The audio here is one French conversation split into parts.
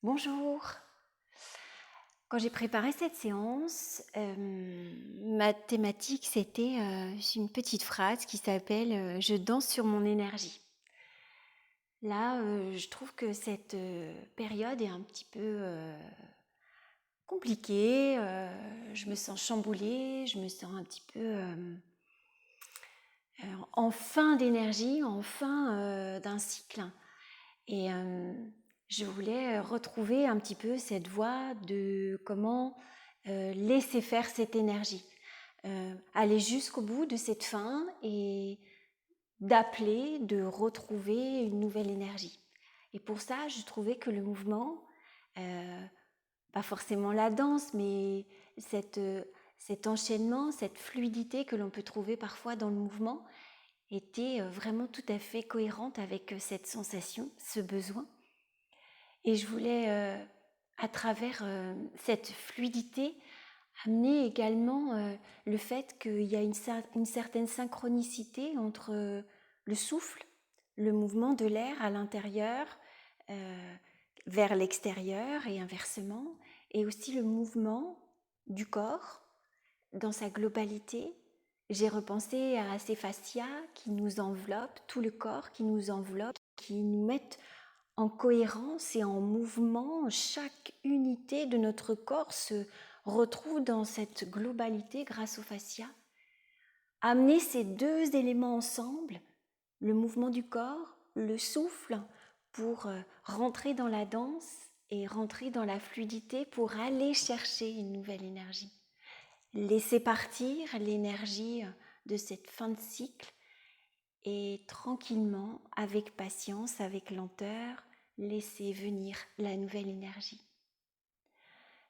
Bonjour. Quand j'ai préparé cette séance, ma thématique c'était une petite phrase qui s'appelle Je danse sur mon énergie. Là, je trouve que cette période est un petit peu compliquée. Je me sens chamboulée, je me sens un petit peu en fin d'énergie, en fin d'un cycle. Et je voulais retrouver un petit peu cette voie de comment laisser faire cette énergie, aller jusqu'au bout de cette fin et d'appeler, de retrouver une nouvelle énergie. Et pour ça, je trouvais que le mouvement, pas forcément la danse, mais cet enchaînement, cette fluidité que l'on peut trouver parfois dans le mouvement, était vraiment tout à fait cohérente avec cette sensation, ce besoin. Et je voulais, à travers cette fluidité, amener également le fait qu'il y a une certaine synchronicité entre le souffle, le mouvement de l'air à l'intérieur vers l'extérieur et inversement, et aussi le mouvement du corps dans sa globalité. J'ai repensé à ces fascias qui nous enveloppent, tout le corps qui nous enveloppe, qui nous mettent en cohérence et en mouvement. Chaque unité de notre corps se retrouve dans cette globalité grâce aux fascias. Amener ces deux éléments ensemble, le mouvement du corps, le souffle, pour rentrer dans la danse et rentrer dans la fluidité pour aller chercher une nouvelle énergie. Laisser partir l'énergie de cette fin de cycle et tranquillement, avec patience, avec lenteur, laisser venir la nouvelle énergie.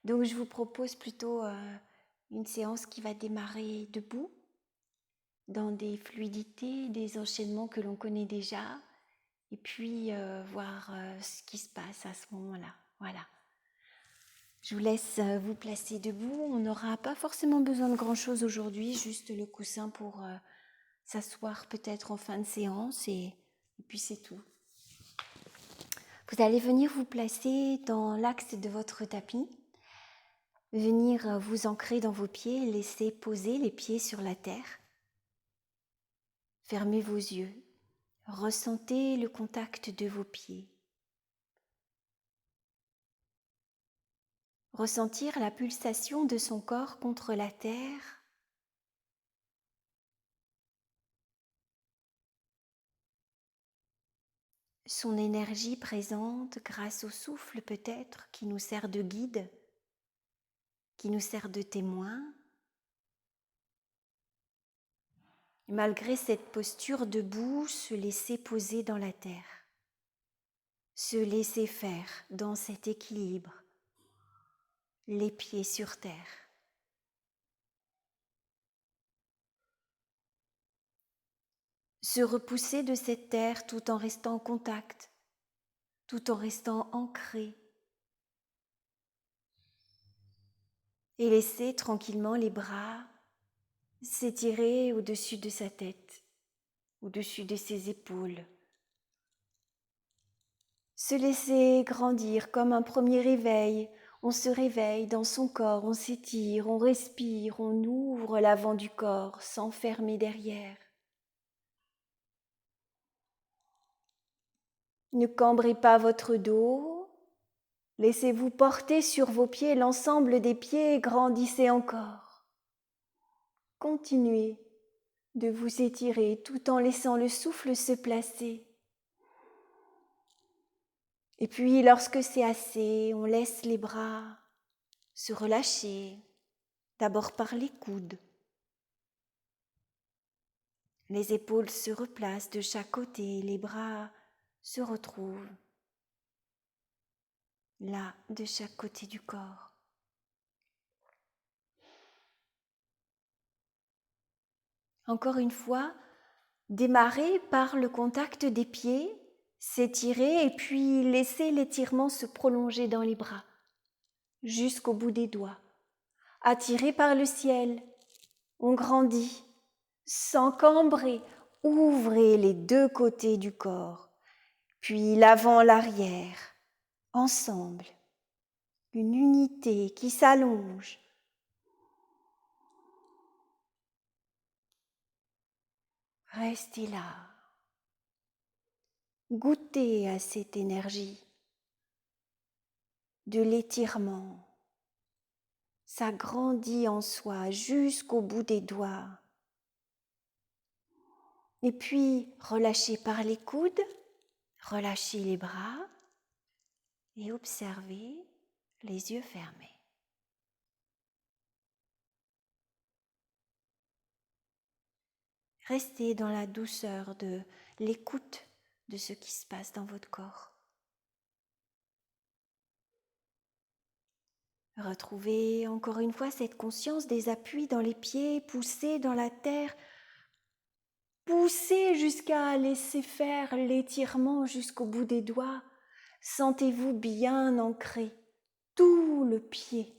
Donc je vous propose plutôt une séance qui va démarrer debout, dans des fluidités, des enchaînements que l'on connaît déjà, et puis voir ce qui se passe à ce moment-là. Voilà. Je vous laisse vous placer debout. On n'aura pas forcément besoin de grand-chose aujourd'hui, juste le coussin pour s'asseoir peut-être en fin de séance, et puis c'est tout. Vous allez venir vous placer dans l'axe de votre tapis, venir vous ancrer dans vos pieds, laisser poser les pieds sur la terre. Fermez vos yeux, ressentez le contact de vos pieds. Ressentir la pulsation de son corps contre la terre. Son énergie présente grâce au souffle peut-être qui nous sert de guide, qui nous sert de témoin. Et malgré cette posture debout, se laisser poser dans la terre, se laisser faire dans cet équilibre, les pieds sur terre. Se repousser de cette terre tout en restant en contact, tout en restant ancré. Et laisser tranquillement les bras s'étirer au-dessus de sa tête, au-dessus de ses épaules. Se laisser grandir comme un premier réveil. On se réveille dans son corps, on s'étire, on respire, on ouvre l'avant du corps sans fermer derrière. Ne cambrez pas votre dos. Laissez-vous porter sur vos pieds, l'ensemble des pieds, grandissez encore. Continuez de vous étirer tout en laissant le souffle se placer. Et puis, lorsque c'est assez, on laisse les bras se relâcher, d'abord par les coudes. Les épaules se replacent de chaque côté, les bras se retrouvent là, de chaque côté du corps. Encore une fois, démarrer par le contact des pieds, s'étirer et puis laisser l'étirement se prolonger dans les bras, jusqu'au bout des doigts. Attiré par le ciel, on grandit, sans cambrer, ouvrez les deux côtés du corps, puis l'avant, l'arrière, ensemble. une unité qui s'allonge. Restez là. Goûtez à cette énergie de l'étirement. Ça grandit en soi jusqu'au bout des doigts. Et puis, relâchez par les coudes, relâchez les bras et observez les yeux fermés. Restez dans la douceur de l'écoute de ce qui se passe dans votre corps. Retrouvez encore une fois cette conscience des appuis dans les pieds, poussez dans la terre, poussez jusqu'à laisser faire l'étirement jusqu'au bout des doigts. Sentez-vous bien ancré, tout le pied.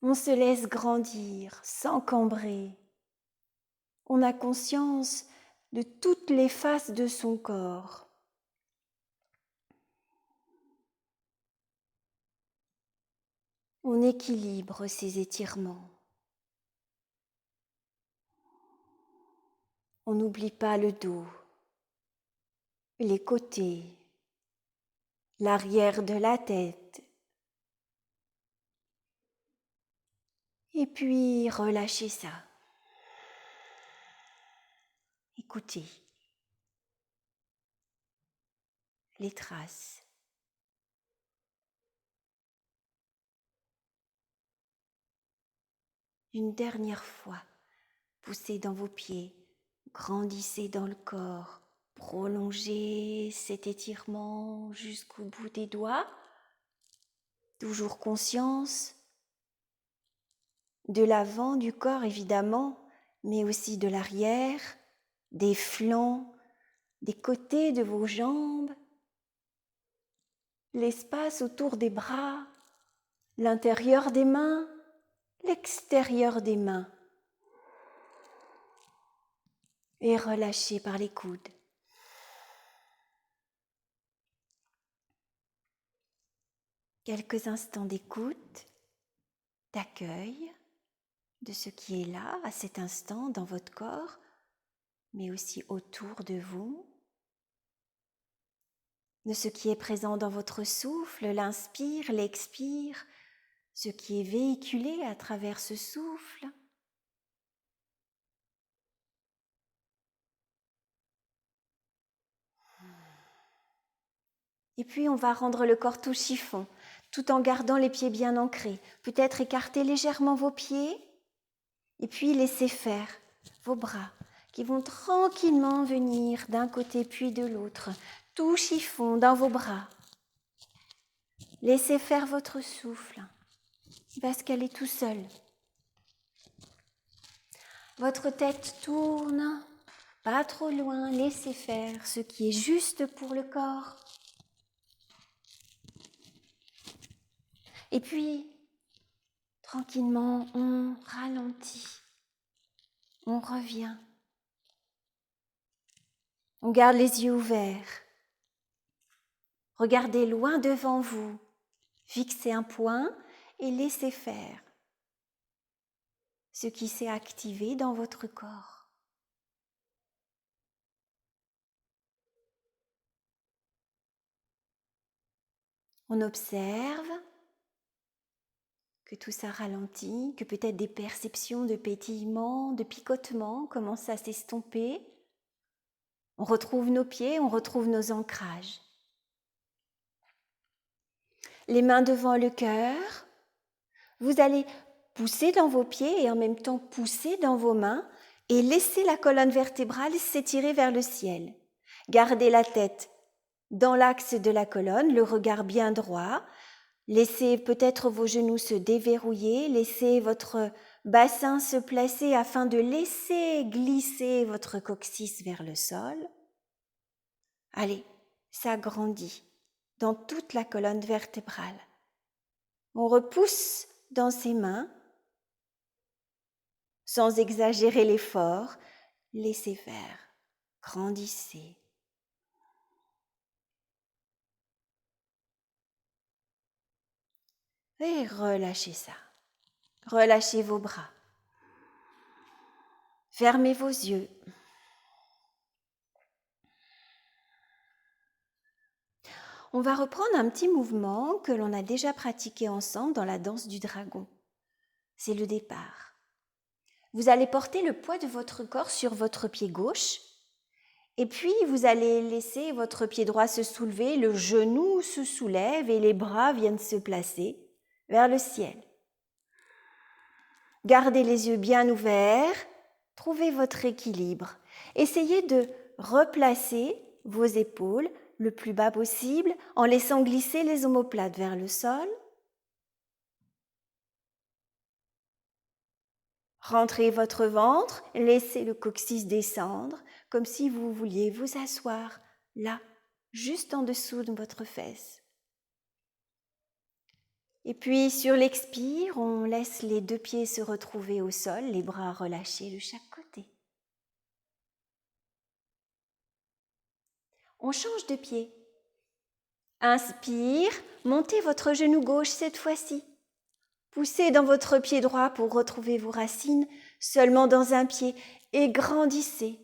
On se laisse grandir, s'encambrer. On a conscience de toutes les faces de son corps. On équilibre ces étirements. On n'oublie pas le dos, les côtés, l'arrière de la tête. Et puis relâchez ça. Écoutez les traces. Une dernière fois, poussez dans vos pieds, grandissez dans le corps, prolongez cet étirement jusqu'au bout des doigts. Toujours conscience de l'avant du corps évidemment, mais aussi de l'arrière, des flancs, des côtés de vos jambes, l'espace autour des bras, l'intérieur des mains, l'extérieur des mains. Et relâchez par les coudes. Quelques instants d'écoute, d'accueil de ce qui est là à cet instant dans votre corps, mais aussi autour de vous, de ce qui est présent dans votre souffle, l'inspire, l'expire, ce qui est véhiculé à travers ce souffle. Et puis on va rendre le corps tout chiffon, tout en gardant les pieds bien ancrés. Peut-être écarter légèrement vos pieds et puis laisser faire vos bras qui vont tranquillement venir d'un côté puis de l'autre, tout chiffon dans vos bras. Laissez faire votre souffle, il va se caler tout seul. Votre tête tourne, pas trop loin, laissez faire ce qui est juste pour le corps. Et puis, tranquillement, on ralentit, on revient. On garde les yeux ouverts. Regardez loin devant vous, fixez un point et laissez faire ce qui s'est activé dans votre corps. On observe que tout ça ralentit, que peut-être des perceptions de pétillement, de picotement commencent à s'estomper. On retrouve nos pieds, on retrouve nos ancrages. Les mains devant le cœur, vous allez pousser dans vos pieds et en même temps pousser dans vos mains et laisser la colonne vertébrale s'étirer vers le ciel. Gardez la tête dans l'axe de la colonne, le regard bien droit. Laissez peut-être vos genoux se déverrouiller, laissez votre bassin se placer afin de laisser glisser votre coccyx vers le sol. Allez, ça grandit dans toute la colonne vertébrale. On repousse dans ses mains, sans exagérer l'effort, laissez faire, grandissez. Et relâchez ça. Relâchez vos bras. Fermez vos yeux. On va reprendre un petit mouvement que l'on a déjà pratiqué ensemble dans la danse du dragon. C'est le départ. Vous allez porter le poids de votre corps sur votre pied gauche et puis vous allez laisser votre pied droit se soulever, le genou se soulève et les bras viennent se placer vers le ciel. Gardez les yeux bien ouverts, trouvez votre équilibre. Essayez de replacer vos épaules le plus bas possible en laissant glisser les omoplates vers le sol. Rentrez votre ventre, laissez le coccyx descendre comme si vous vouliez vous asseoir là, juste en dessous de votre fesse. Et puis sur l'expire, on laisse les deux pieds se retrouver au sol, les bras relâchés de chaque côté. On change de pied. Inspire, montez votre genou gauche cette fois-ci. Poussez dans votre pied droit pour retrouver vos racines seulement dans un pied et grandissez.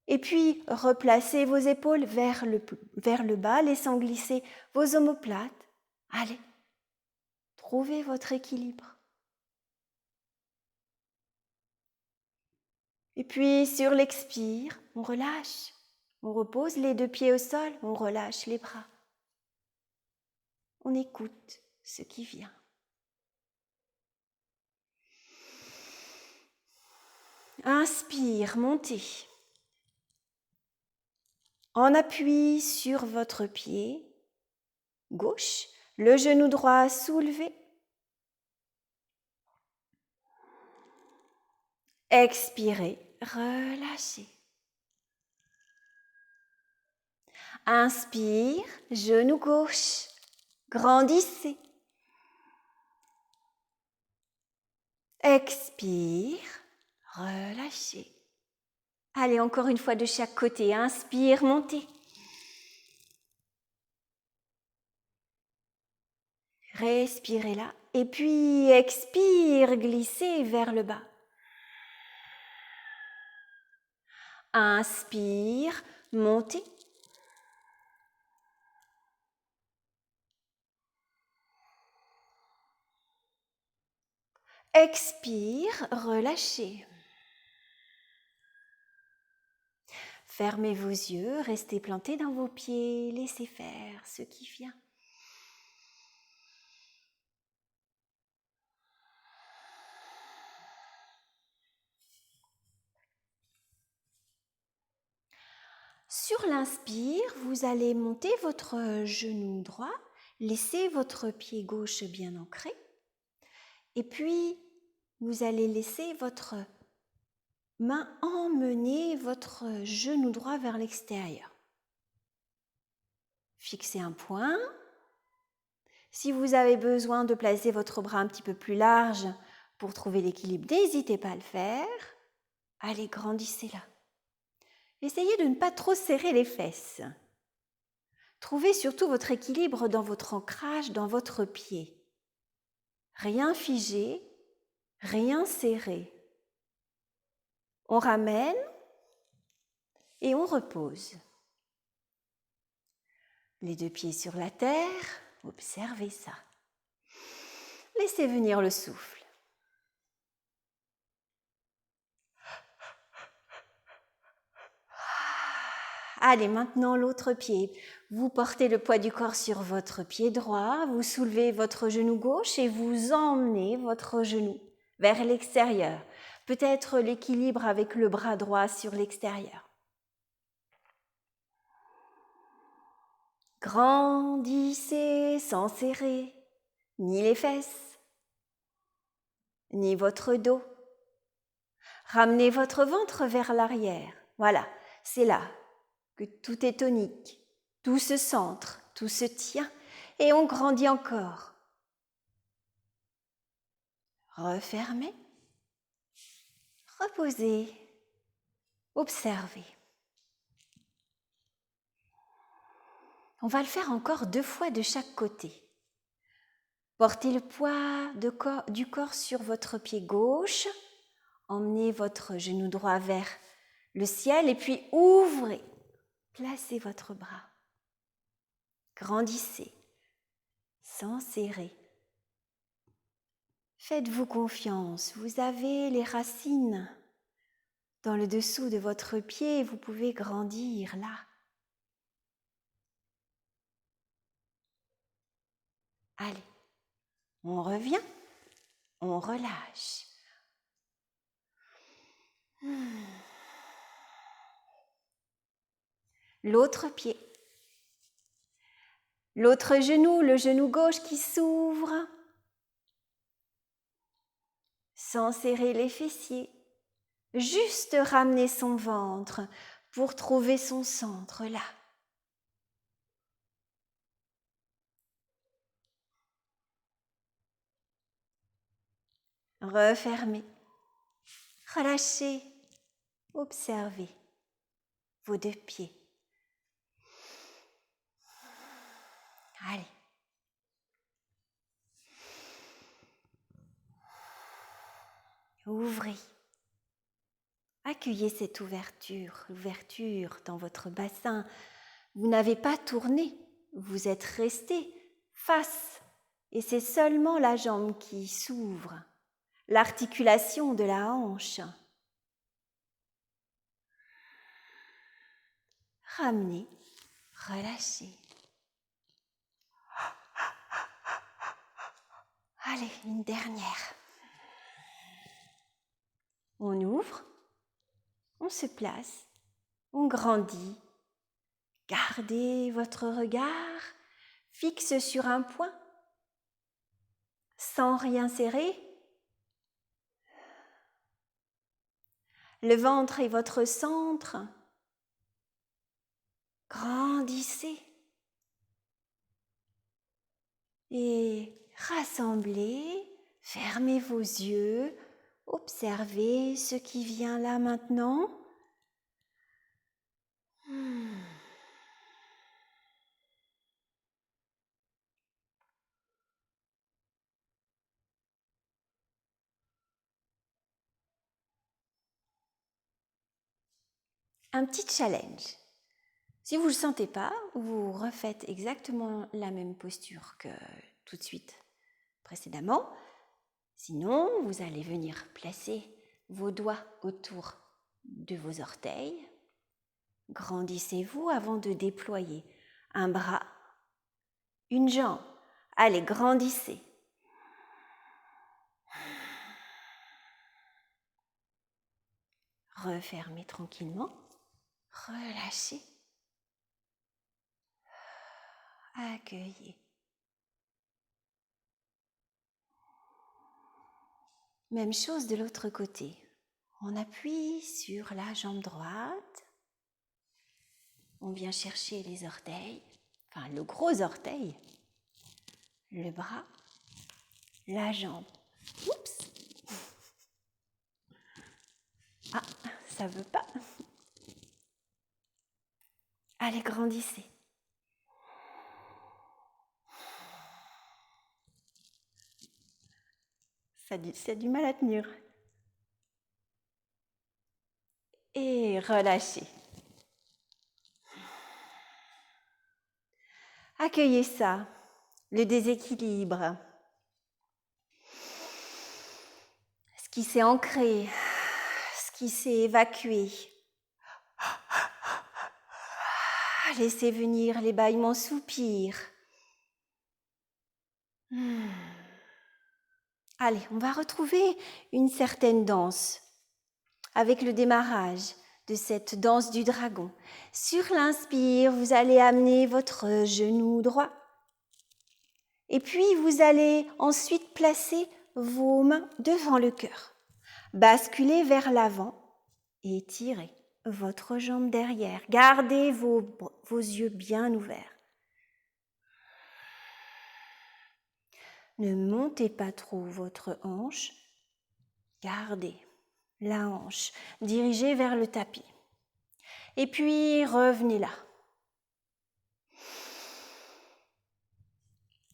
Et puis, replacez vos épaules vers le bas, laissant glisser vos omoplates. Allez, trouvez votre équilibre. Et puis, sur l'expire, on relâche. On repose les deux pieds au sol, on relâche les bras. On écoute ce qui vient. Inspire, montez. En appui sur votre pied gauche, le genou droit soulevé. Expirez, relâchez. Inspire, genou gauche, grandissez. Expire, relâchez. Allez, encore une fois de chaque côté. Inspire, montez. Respirez là. Et puis, expire, glissez vers le bas. Inspire, montez. Expire, relâchez. Fermez vos yeux, restez plantés dans vos pieds, laissez faire ce qui vient. Sur l'inspire, vous allez monter votre genou droit, laissez votre pied gauche bien ancré, et puis vous allez laisser votre main emmener votre genou droit vers l'extérieur. Fixez un point. Si vous avez besoin de placer votre bras un petit peu plus large pour trouver l'équilibre, n'hésitez pas à le faire. Allez, grandissez là. Essayez de ne pas trop serrer les fesses. Trouvez surtout votre équilibre dans votre ancrage, dans votre pied. Rien figé, rien serré. On ramène et on repose. Les deux pieds sur la terre, observez ça. Laissez venir le souffle. Allez, maintenant l'autre pied. Vous portez le poids du corps sur votre pied droit, vous soulevez votre genou gauche et vous emmenez votre genou vers l'extérieur. Peut-être l'équilibre avec le bras droit sur l'extérieur. Grandissez sans serrer ni les fesses, ni votre dos. Ramenez votre ventre vers l'arrière. Voilà, c'est là que tout est tonique, tout se centre, tout se tient et on grandit encore. Refermez, reposez, observez. On va le faire encore 2 fois de chaque côté. Portez le poids du corps sur votre pied gauche. Emmenez votre genou droit vers le ciel et puis ouvrez. Placez votre bras. Grandissez sans serrer. Faites-vous confiance, vous avez les racines dans le dessous de votre pied, vous pouvez grandir là. Allez, on revient, on relâche. L'autre pied. L'autre genou, le genou gauche qui s'ouvre. Sans serrer les fessiers. Juste ramener son ventre pour trouver son centre là. Refermez. Relâchez. Observez vos deux pieds. Allez. Ouvrez. Accueillez cette ouverture dans votre bassin. Vous n'avez pas tourné, vous êtes resté face et c'est seulement la jambe qui s'ouvre, l'articulation de la hanche. Ramenez, relâchez. Allez, une dernière. On ouvre, on se place, on grandit. Gardez votre regard fixe sur un point, sans rien serrer. Le ventre est votre centre. Grandissez et rassemblez, fermez vos yeux, observez ce qui vient là maintenant. Un petit challenge. Si vous ne le sentez pas, vous refaites exactement la même posture que tout de suite précédemment. Sinon, vous allez venir placer vos doigts autour de vos orteils. Grandissez-vous avant de déployer un bras, une jambe. Allez, grandissez. Refermez tranquillement. Relâchez. Accueillez. Même chose de l'autre côté. On appuie sur la jambe droite. On vient chercher les orteils, enfin le gros orteil, le bras, la jambe. Oups! Ah, ça veut pas. Allez, grandissez. Ça a du mal à tenir. Et relâchez. Accueillez ça, le déséquilibre. Ce qui s'est ancré, ce qui s'est évacué. Laissez venir les bâillements soupirs. Allez, on va retrouver une certaine danse avec le démarrage de cette danse du dragon. Sur l'inspire, vous allez amener votre genou droit. Et puis, vous allez ensuite placer vos mains devant le cœur. Basculez vers l'avant et étirez votre jambe derrière. Gardez vos yeux bien ouverts. Ne montez pas trop votre hanche. Gardez la hanche dirigée vers le tapis. Et puis, revenez là.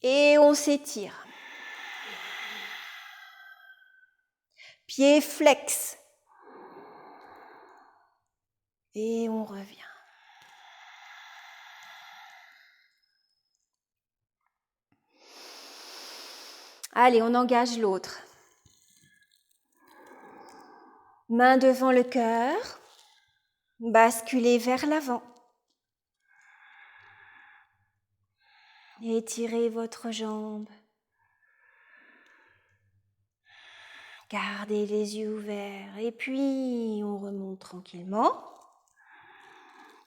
Et on s'étire. Pied flex. Et on revient. Allez, on engage l'autre. Main devant le cœur, basculez vers l'avant. Étirez votre jambe. Gardez les yeux ouverts et puis on remonte tranquillement.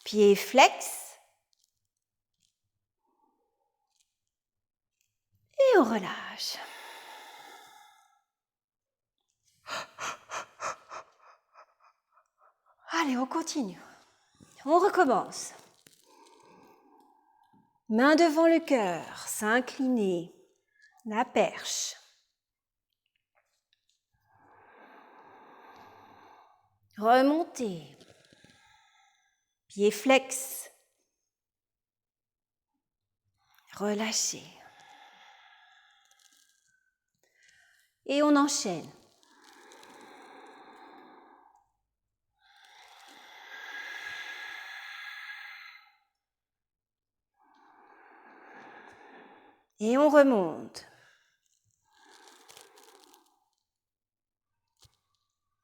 Pied flex. Et on relâche. Allez, on continue. On recommence. Main devant le cœur, s'incliner, la perche. Remontez. Pied flex. Relâchez. Et on enchaîne. Et on remonte.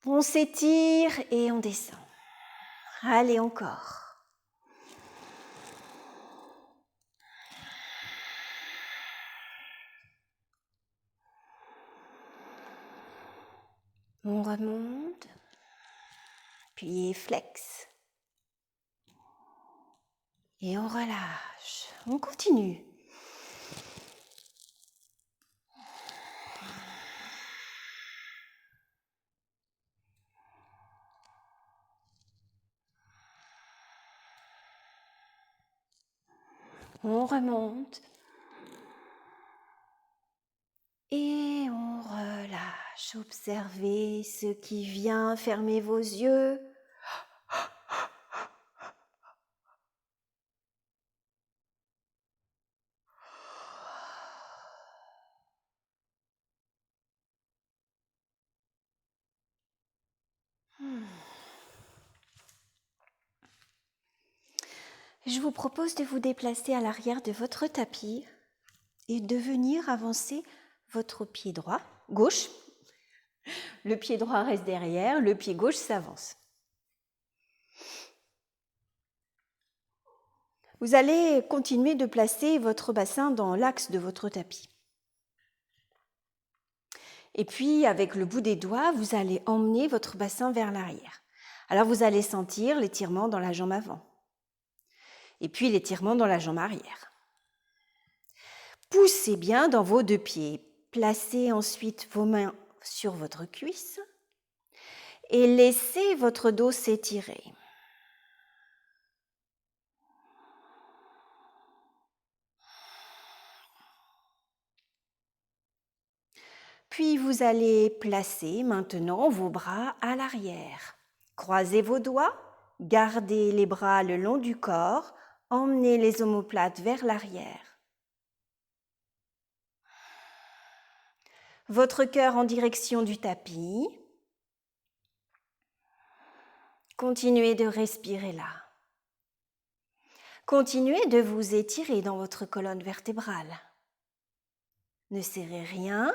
On s'étire et on descend. Allez, encore. On remonte. Pied flex. Et on relâche. On continue. On remonte. Et on relâche. Observez ce qui vient. Fermez vos yeux. Je vous propose de vous déplacer à l'arrière de votre tapis et de venir avancer votre pied droit, gauche. Le pied droit reste derrière, le pied gauche s'avance. Vous allez continuer de placer votre bassin dans l'axe de votre tapis. Et puis, avec le bout des doigts, vous allez emmener votre bassin vers l'arrière. Alors, vous allez sentir l'étirement dans la jambe avant. Et puis, l'étirement dans la jambe arrière. Poussez bien dans vos deux pieds. Placez ensuite vos mains sur votre cuisse et laissez votre dos s'étirer. Puis vous allez placer maintenant vos bras à l'arrière. Croisez vos doigts, gardez les bras le long du corps, emmenez les omoplates vers l'arrière. Votre cœur en direction du tapis. Continuez de respirer là. Continuez de vous étirer dans votre colonne vertébrale. Ne serrez rien,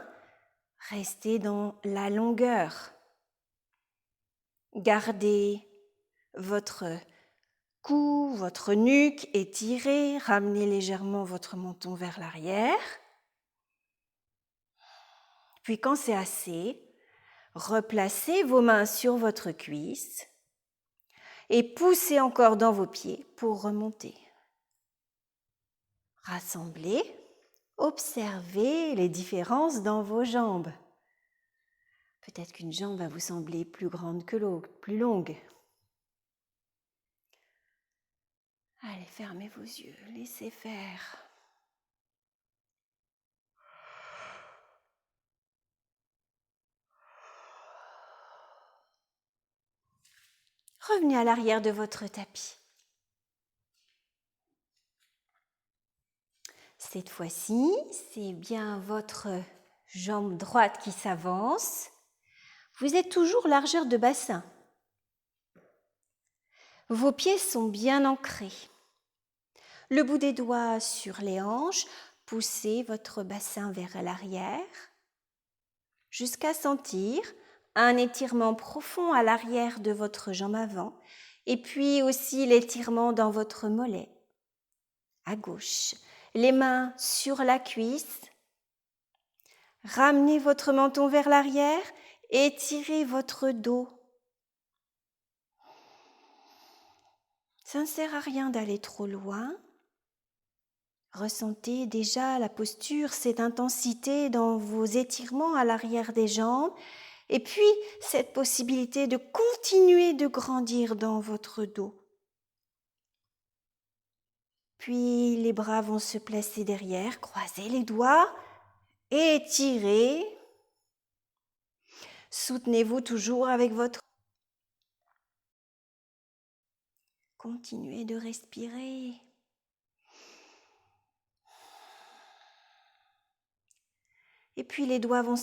restez dans la longueur. Gardez votre cou, votre nuque étirée, ramenez légèrement votre menton vers l'arrière. Puis quand c'est assez, replacez vos mains sur votre cuisse et poussez encore dans vos pieds pour remonter. Rassemblez, observez les différences dans vos jambes. Peut-être qu'une jambe va vous sembler plus grande que l'autre, plus longue. Allez, fermez vos yeux, laissez faire. Revenez à l'arrière de votre tapis. Cette fois-ci, c'est bien votre jambe droite qui s'avance. Vous êtes toujours largeur de bassin. Vos pieds sont bien ancrés. Le bout des doigts sur les hanches, poussez votre bassin vers l'arrière jusqu'à sentir un étirement profond à l'arrière de votre jambe avant et puis aussi l'étirement dans votre mollet. À gauche, les mains sur la cuisse. Ramenez votre menton vers l'arrière, étirez votre dos. Ça ne sert à rien d'aller trop loin. Ressentez déjà la posture, cette intensité dans vos étirements à l'arrière des jambes et puis cette possibilité de continuer de grandir dans votre dos. Puis les bras vont se placer derrière, croisez les doigts, étirez. Soutenez-vous toujours avec votre... Continuez de respirer. Et puis les doigts vont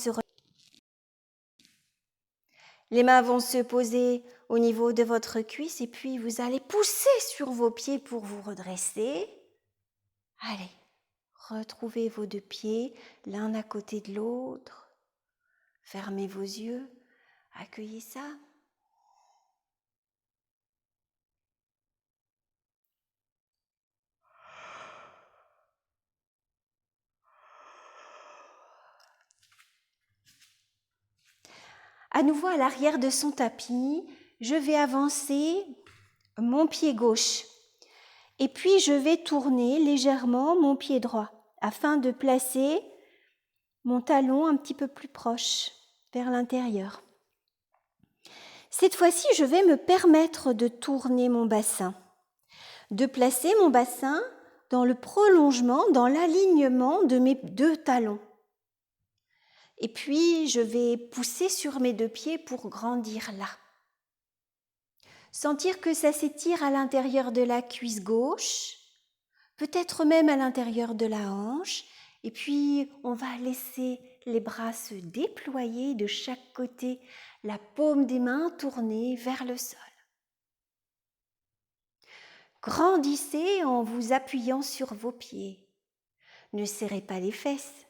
les mains vont se poser au niveau de votre cuisse et puis vous allez pousser sur vos pieds pour vous redresser. Allez, retrouvez vos deux pieds l'un à côté de l'autre. Fermez vos yeux, accueillez ça. À nouveau à l'arrière de son tapis, je vais avancer mon pied gauche et puis je vais tourner légèrement mon pied droit afin de placer mon talon un petit peu plus proche vers l'intérieur. Cette fois-ci, je vais me permettre de tourner mon bassin, de placer mon bassin dans le prolongement, dans l'alignement de mes deux talons. Et puis, je vais pousser sur mes deux pieds pour grandir là. Sentir que ça s'étire à l'intérieur de la cuisse gauche, peut-être même à l'intérieur de la hanche. Et puis, on va laisser les bras se déployer de chaque côté, la paume des mains tournée vers le sol. Grandissez en vous appuyant sur vos pieds. Ne serrez pas les fesses.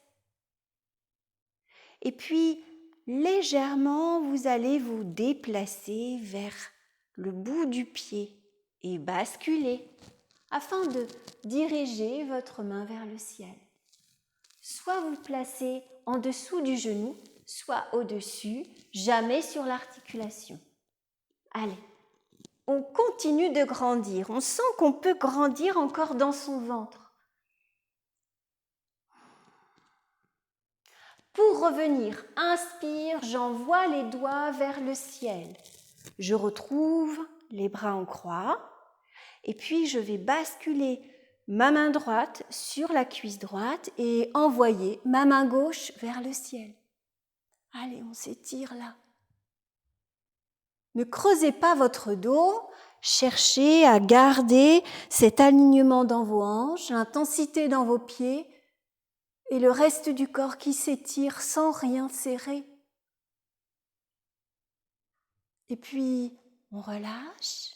Et puis, légèrement, vous allez vous déplacer vers le bout du pied et basculer afin de diriger votre main vers le ciel. Soit vous placez en dessous du genou, soit au-dessus, jamais sur l'articulation. Allez, on continue de grandir. On sent qu'on peut grandir encore dans son ventre. Pour revenir, inspire, j'envoie les doigts vers le ciel. Je retrouve les bras en croix et puis je vais basculer ma main droite sur la cuisse droite et envoyer ma main gauche vers le ciel. Allez, on s'étire là. Ne creusez pas votre dos, cherchez à garder cet alignement dans vos hanches, l'intensité dans vos pieds et le reste du corps qui s'étire sans rien serrer. Et puis, on relâche,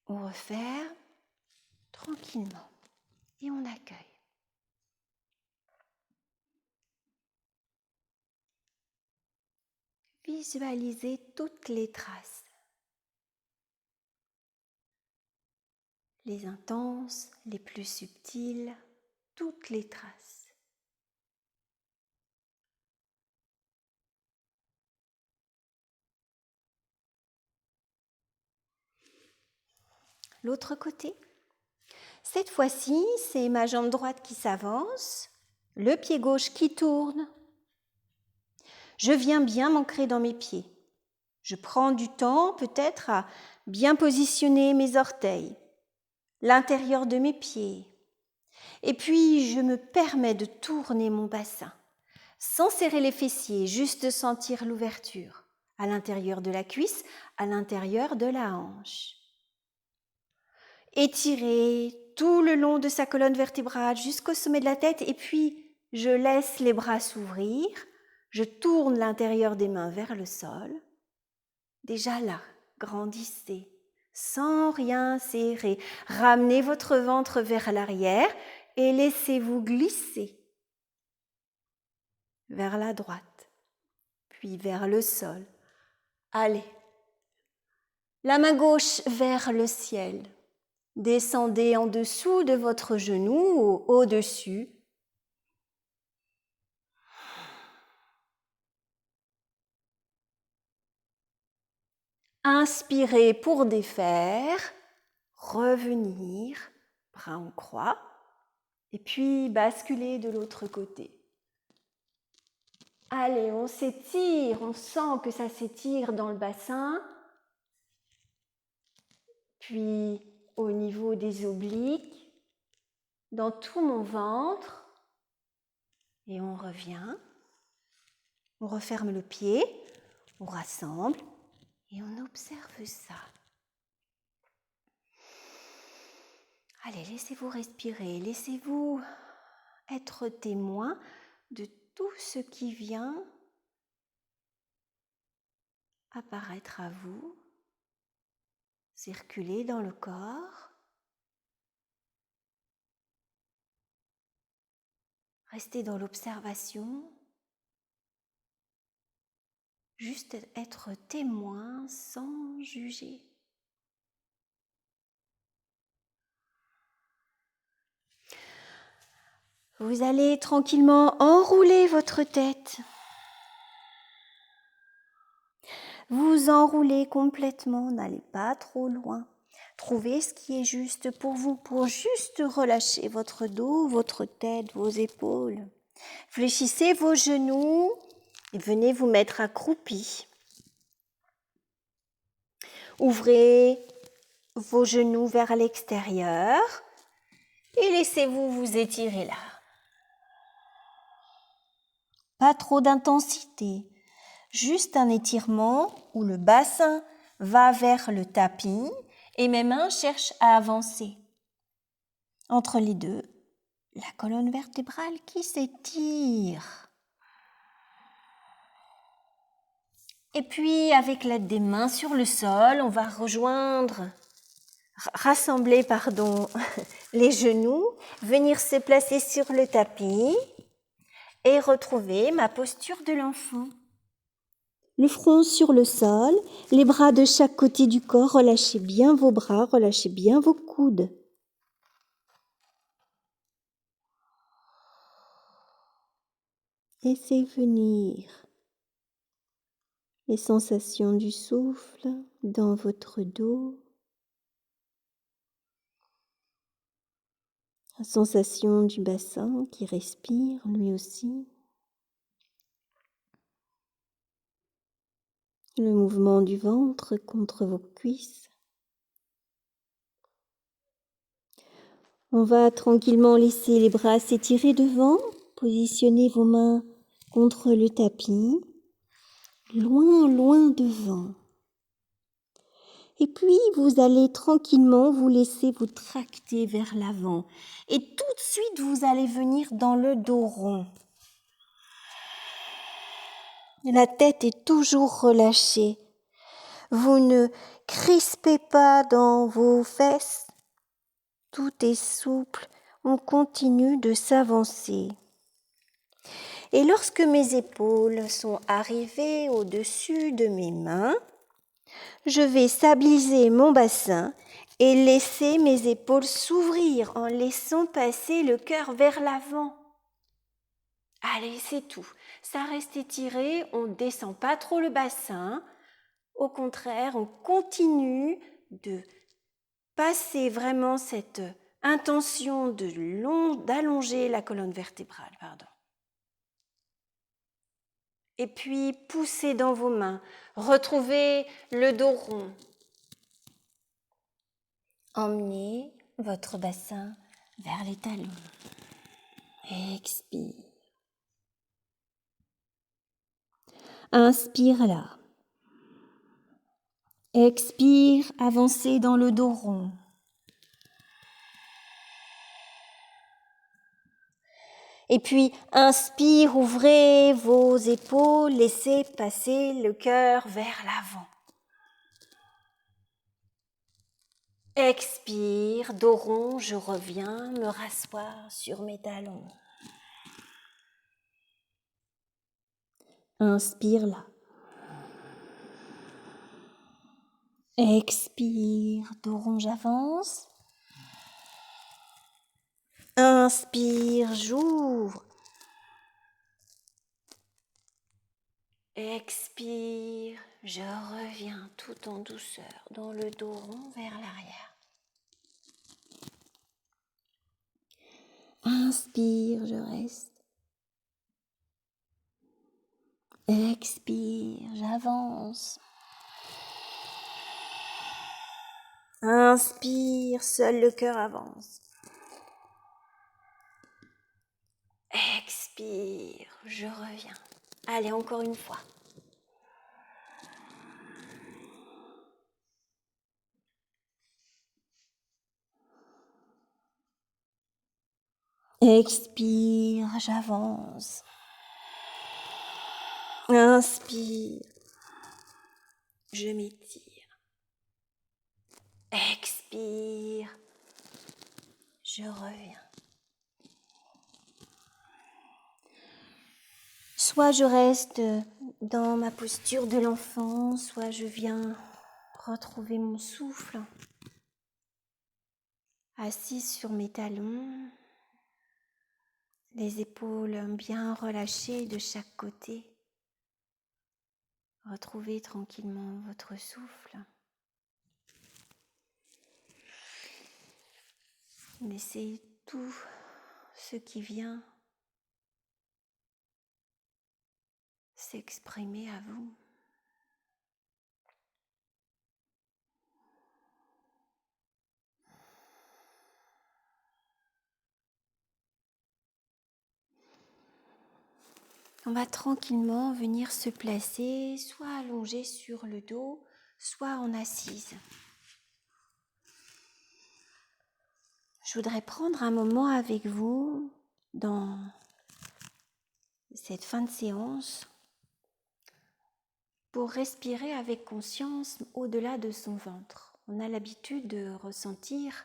on referme tranquillement et on accueille. Visualisez toutes les traces, les intenses, les plus subtiles, toutes les traces. L'autre côté. Cette fois-ci, c'est ma jambe droite qui s'avance, le pied gauche qui tourne. Je viens bien m'ancrer dans mes pieds. Je prends du temps peut-être à bien positionner mes orteils, l'intérieur de mes pieds. Et puis, je me permets de tourner mon bassin, sans serrer les fessiers, juste sentir l'ouverture à l'intérieur de la cuisse, à l'intérieur de la hanche. Étirer tout le long de sa colonne vertébrale jusqu'au sommet de la tête et puis je laisse les bras s'ouvrir, Je tourne l'intérieur des mains vers le sol. Déjà là, grandissez, sans rien serrer. Ramenez votre ventre vers l'arrière et laissez-vous glisser vers la droite, puis vers le sol. Allez, la main gauche vers le ciel. Descendez en dessous de votre genou ou au-dessus. Inspirez pour défaire, revenir, bras en croix, et puis basculer de l'autre côté. Allez, on s'étire, on sent que ça s'étire dans le bassin, puis au niveau des obliques, dans tout mon ventre, et on revient. On referme le pied, on rassemble et on observe ça. Allez, laissez-vous respirer, laissez-vous être témoin de tout ce qui vient apparaître à vous, circuler dans le corps. Restez dans l'observation, juste être témoin sans juger. Vous allez tranquillement enrouler votre tête. Vous enroulez complètement, n'allez pas trop loin. Trouvez ce qui est juste pour vous, pour juste relâcher votre dos, votre tête, vos épaules. Fléchissez vos genoux et venez vous mettre accroupi. Ouvrez vos genoux vers l'extérieur et laissez-vous vous étirer là. Pas trop d'intensité, juste un étirement où le bassin va vers le tapis et mes mains cherchent à avancer. Entre les deux, la colonne vertébrale qui s'étire. Et puis, avec l'aide des mains sur le sol, on va rassembler les genoux, venir se placer sur le tapis et retrouver ma posture de l'enfant. Le front sur le sol, les bras de chaque côté du corps, relâchez bien vos bras, relâchez bien vos coudes. Laissez venir les sensations du souffle dans votre dos, la sensation du bassin qui respire lui aussi, le mouvement du ventre contre vos cuisses. On va tranquillement laisser les bras s'étirer devant, positionnez vos mains contre le tapis, loin, loin devant. Et puis, vous allez tranquillement vous laisser vous tracter vers l'avant. Et tout de suite, vous allez venir dans le dos rond. La tête est toujours relâchée. Vous ne crispez pas dans vos fesses. Tout est souple. On continue de s'avancer. Et lorsque mes épaules sont arrivées au-dessus de mes mains, je vais stabiliser mon bassin et laisser mes épaules s'ouvrir en laissant passer le cœur vers l'avant. Allez, c'est tout. Ça reste étiré, on ne descend pas trop le bassin. Au contraire, on continue de passer vraiment cette intention d'allonger la colonne vertébrale. Et puis, poussez dans vos mains. Retrouvez le dos rond. Emmenez votre bassin vers les talons. Expire. Inspire là. Expire, avancez dans le dos rond. Et puis, inspire, ouvrez vos épaules, laissez passer le cœur vers l'avant. Expire, dos rond, je reviens me rasseoir sur mes talons. Inspire là. Expire, dos rond, j'avance. Inspire, j'ouvre. Expire, je reviens tout en douceur dans le dos rond vers l'arrière. Inspire, je reste. Expire, j'avance. Inspire, seul le cœur avance. Expire, je reviens. Allez, encore une fois. Expire, j'avance. Inspire, je m'étire. Expire, je reviens. Soit je reste dans ma posture de l'enfant, soit je viens retrouver mon souffle, assise sur mes talons, les épaules bien relâchées de chaque côté. Retrouvez tranquillement votre souffle. Laissez tout ce qui vient s'exprimer à vous. On va tranquillement venir se placer, soit allongé sur le dos, soit en assise. Je voudrais prendre un moment avec vous dans cette fin de séance pour respirer avec conscience au-delà de son ventre. On a l'habitude de ressentir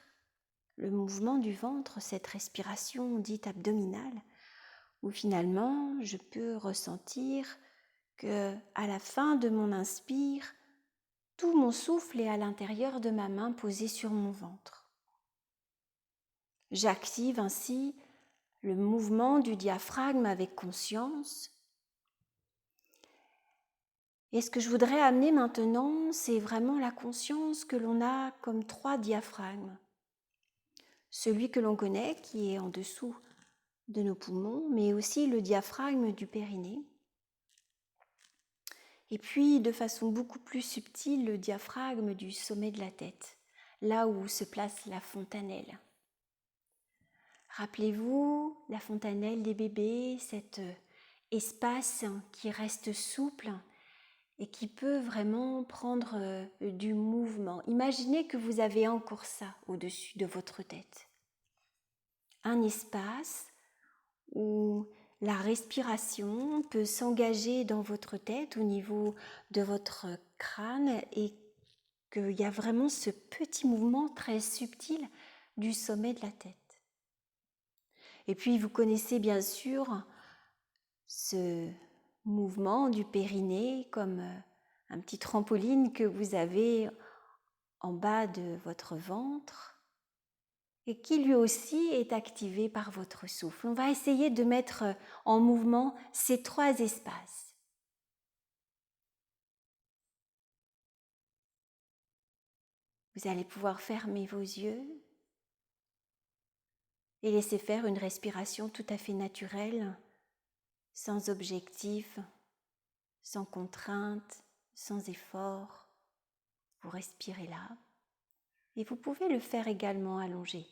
le mouvement du ventre, cette respiration dite abdominale, où finalement je peux ressentir que à la fin de mon inspire, tout mon souffle est à l'intérieur de ma main posée sur mon ventre. J'active ainsi le mouvement du diaphragme avec conscience. Et ce que je voudrais amener maintenant, c'est vraiment la conscience que l'on a comme 3 diaphragmes. Celui que l'on connaît, qui est en dessous de nos poumons, mais aussi le diaphragme du périnée. Et puis, de façon beaucoup plus subtile, le diaphragme du sommet de la tête, là où se place la fontanelle. Rappelez-vous, la fontanelle des bébés, cet espace qui reste souple et qui peut vraiment prendre du mouvement. Imaginez que vous avez encore ça au-dessus de votre tête. Un espace où la respiration peut s'engager dans votre tête au niveau de votre crâne et qu'il y a vraiment ce petit mouvement très subtil du sommet de la tête. Et puis vous connaissez bien sûr ce mouvement du périnée comme un petit trampoline que vous avez en bas de votre ventre et qui lui aussi est activé par votre souffle. On va essayer de mettre en mouvement ces 3 espaces. Vous allez pouvoir fermer vos yeux et laisser faire une respiration tout à fait naturelle, sans objectif, sans contrainte, sans effort. Vous respirez là et vous pouvez le faire également allongé.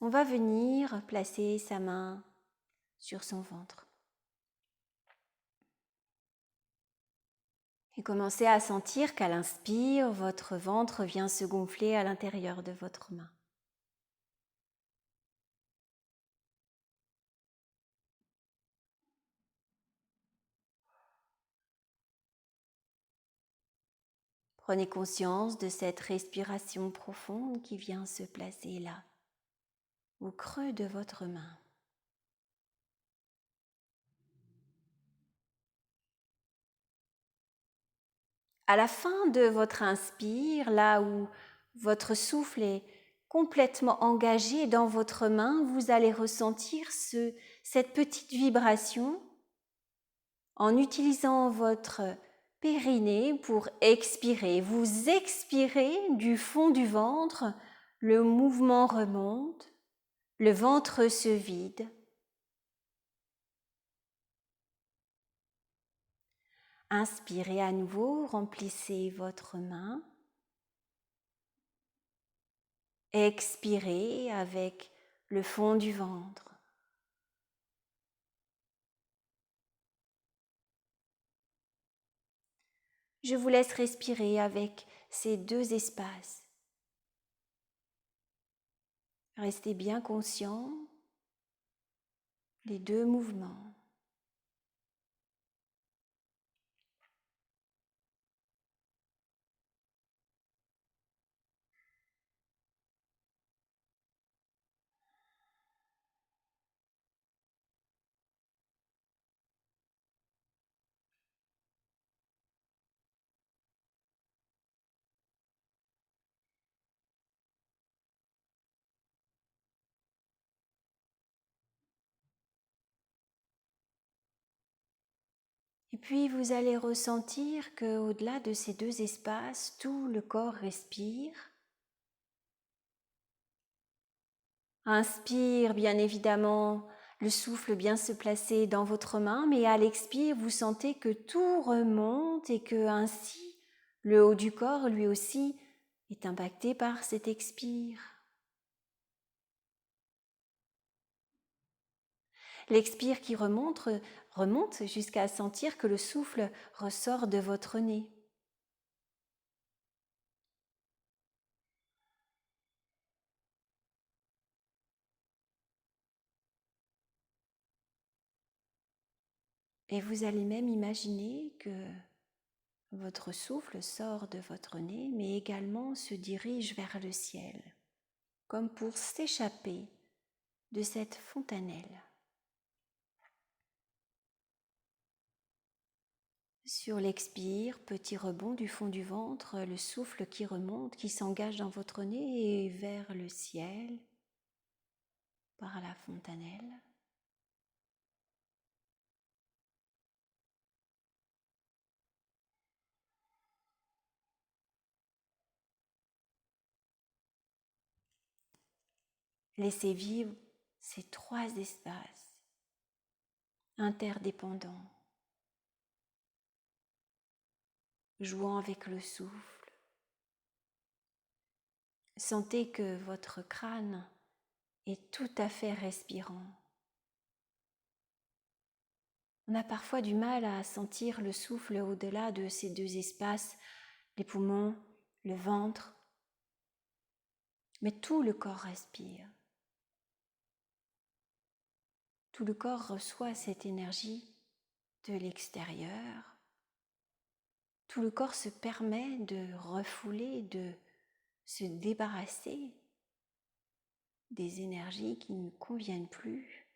On va venir placer sa main sur son ventre. Et commencez à sentir qu'à l'inspire, votre ventre vient se gonfler à l'intérieur de votre main. Prenez conscience de cette respiration profonde qui vient se placer là, au creux de votre main. À la fin de votre inspire, là où votre souffle est complètement engagé dans votre main, vous allez ressentir cette petite vibration en utilisant votre périnée pour expirer. Vous expirez du fond du ventre, le mouvement remonte, le ventre se vide. Inspirez à nouveau, remplissez votre main. Expirez avec le fond du ventre. Je vous laisse respirer avec ces deux espaces. Restez bien conscient des deux mouvements. Et puis vous allez ressentir qu'au-delà de ces deux espaces, tout le corps respire. Inspire, bien évidemment, le souffle bien se placer dans votre main, mais à l'expire, vous sentez que tout remonte et que ainsi, le haut du corps, lui aussi, est impacté par cet expire. L'expire qui remonte jusqu'à sentir que le souffle ressort de votre nez. Et vous allez même imaginer que votre souffle sort de votre nez, mais également se dirige vers le ciel, comme pour s'échapper de cette fontanelle. Sur l'expire, petit rebond du fond du ventre, le souffle qui remonte, qui s'engage dans votre nez et vers le ciel, par la fontanelle. Laissez vivre ces trois espaces interdépendants, jouant avec le souffle. Sentez que votre crâne est tout à fait respirant. On a parfois du mal à sentir le souffle au-delà de ces deux espaces, les poumons, le ventre, mais tout le corps respire. Tout le corps reçoit cette énergie de l'extérieur. Tout le corps se permet de refouler, de se débarrasser des énergies qui ne conviennent plus.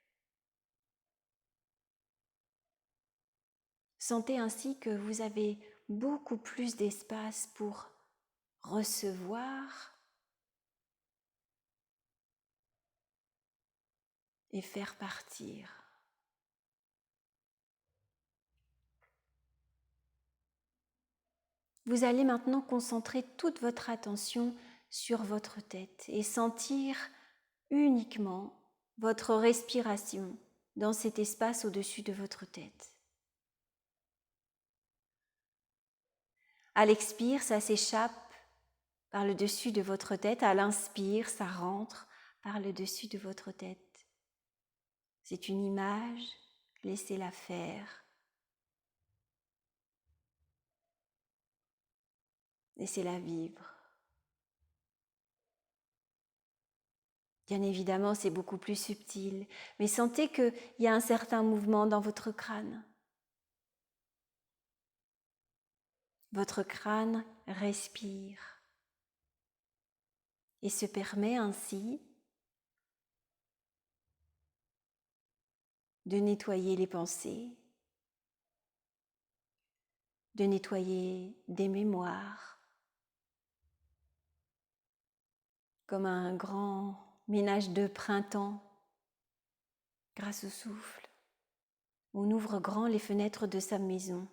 Sentez ainsi que vous avez beaucoup plus d'espace pour recevoir et faire partir. Vous allez maintenant concentrer toute votre attention sur votre tête et sentir uniquement votre respiration dans cet espace au-dessus de votre tête. À l'expire, ça s'échappe par le dessus de votre tête. À l'inspire, ça rentre par le dessus de votre tête. C'est une image, laissez-la faire. Laissez-la vivre. Bien évidemment, c'est beaucoup plus subtil, mais sentez qu'il y a un certain mouvement dans votre crâne. Votre crâne respire et se permet ainsi de nettoyer les pensées, de nettoyer des mémoires, comme un grand ménage de printemps grâce au souffle. On ouvre grand les fenêtres de sa maison.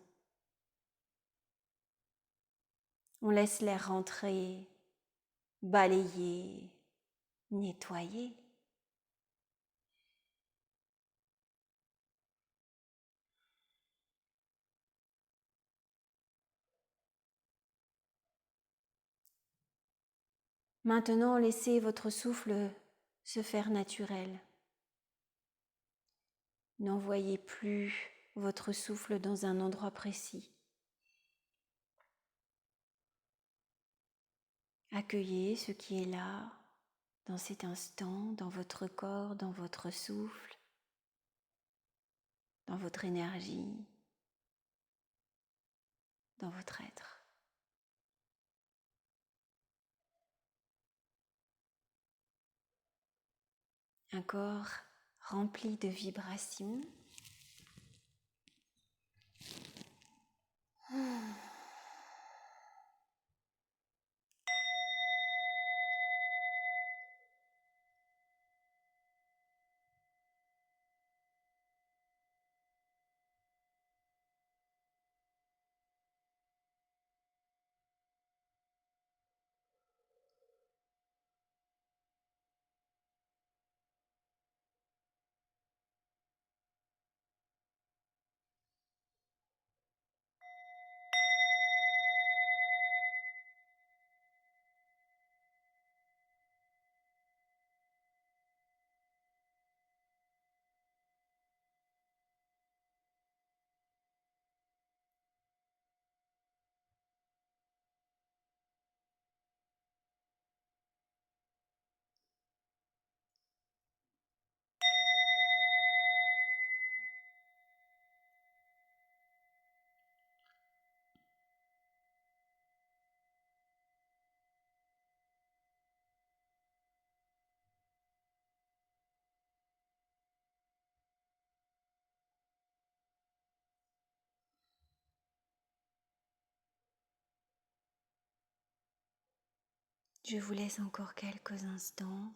On laisse l'air rentrer, balayer, nettoyer. Maintenant, laissez votre souffle se faire naturel. N'envoyez plus votre souffle dans un endroit précis. Accueillez ce qui est là, dans cet instant, dans votre corps, dans votre souffle, dans votre énergie, dans votre être. Un corps rempli de vibrations. Je vous laisse encore quelques instants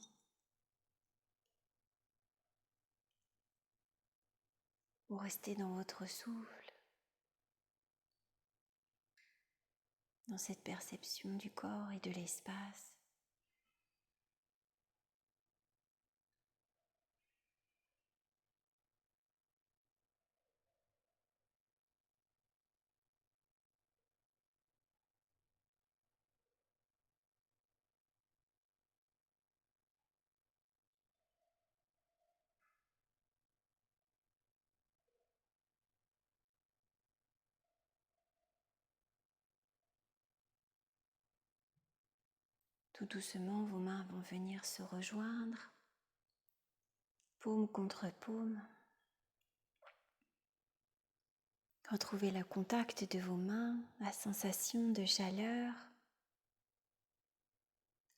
pour rester dans votre souffle, dans cette perception du corps et de l'espace. Tout doucement, vos mains vont venir se rejoindre, paume contre paume. Retrouvez le contact de vos mains, la sensation de chaleur,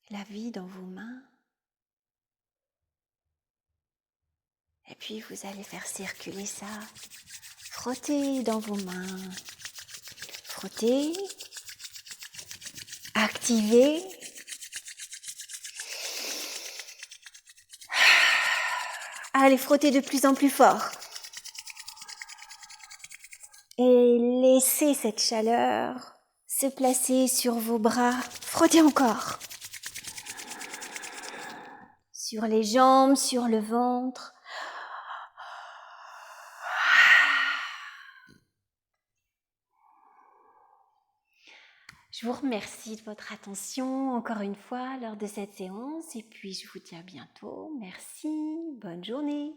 la vie dans vos mains. Et puis vous allez faire circuler ça. Frottez dans vos mains. Frottez. Activez. Allez, frottez de plus en plus fort. Et laissez cette chaleur se placer sur vos bras. Frottez encore. Sur les jambes, sur le ventre. Je vous remercie de votre attention encore une fois lors de cette séance et puis je vous dis à bientôt. Merci, bonne journée.